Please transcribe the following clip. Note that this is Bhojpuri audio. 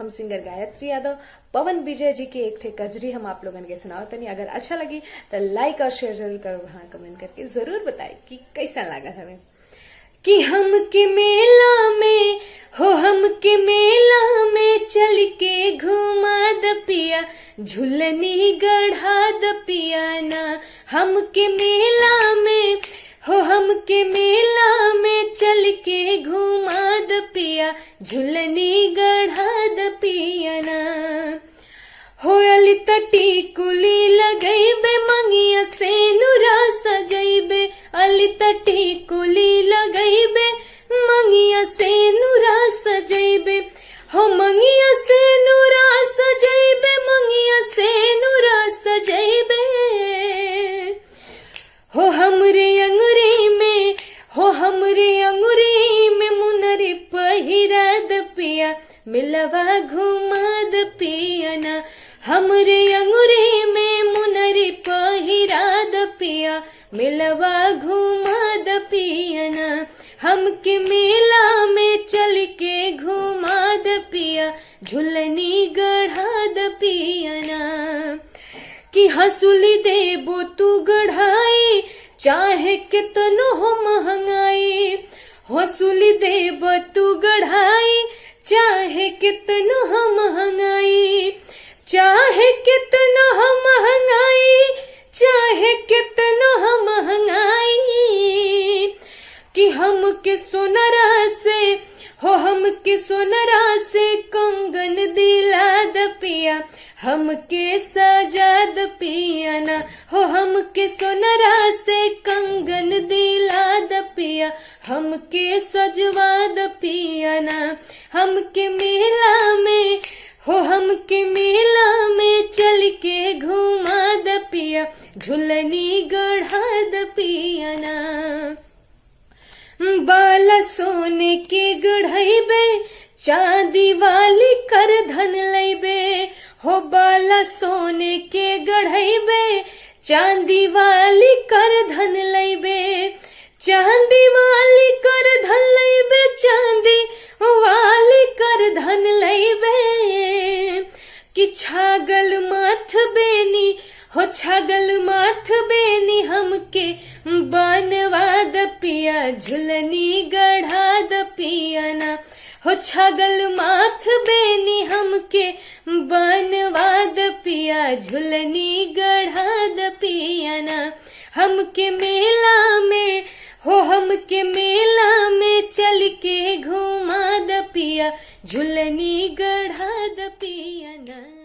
हम सिंगर गायत्री यादव पवन विजय जी के एक ठे कजरी हम आप लोगन के सुनाओ तनी। अगर अच्छा लगी तो लाइक और शेयर जरूर करो, हाँ कमेंट करके जरूर बताए कि कैसा लगा हमें। कि हम के मेला में हो, हम के मेला में चल के घुमा द पिया, झुलनी गढ़ा द पिया ना। हम के मेला में हो, हम के मेला में चल के घुमा द पिया, झुलनी गढ़ा द पिया ना। हो अली तटी कुली लगैबे, मंगिया से नुरा सजैबे, अली तटी कुली लगैबे, मंगिया से नुरा सजैबे। हो मंगिया से नुरा सजैबे, मंगिया से नुरा सजैबे। हो हमरे अंगुरी में, हो हमरे अंगुरी में मुनरी पहिरा द पिया, मिलवा घुमा द पिया ना। हमरे अंगुरी में मुनरी पहिरा द पिया, मिलवा घुमा द पिया ना। हमके मेला में चल के घुमा द पिया, झुलनी गढ़ा द पिया ना। कि हंसुली देबो तू गढ़ाई, चाहे कितनो हो महंगाई। हंसुली देबो तू गढ़ाई, चाहे कितनो हो महंगाई, चाहे कितनो हो महंगाई, चाहे कितनो हो महंगाई। कि हमके सोनरा से हो, हमके सोनरा से कंगन दिला द पिया, हमके सजा द पिया ना। हो हमके सोनरा से कंगन दिला द पिया, हमके सजवा द पिया ना। हमके मेला में हो, हमके मेला में चल के घुमा द पिया, झुलनी गढ़ा द पिया ना। बाला सोने के गढ़ैबे, चांदी वाली कर धन लैबे। हो बाला सोने के गढ़ैबे, चांदी वाली कर धन लैबे, चांदी वाली कर धन लैबे, चांदी वाली कर धन लैबे। कि छागल माथ बेनी हो, छागल माथ बेनी हमके बनवा द पिया, झुलनी गढ़ा द पिया ना। हो छागल माथ बेनी हमके बनवा द पिया, झुलनी गढ़ा द पिया ना। हमके मेला में हो, हमके मेला में चल के घुमा द पिया, झुलनी गढ़ा द पिया ना।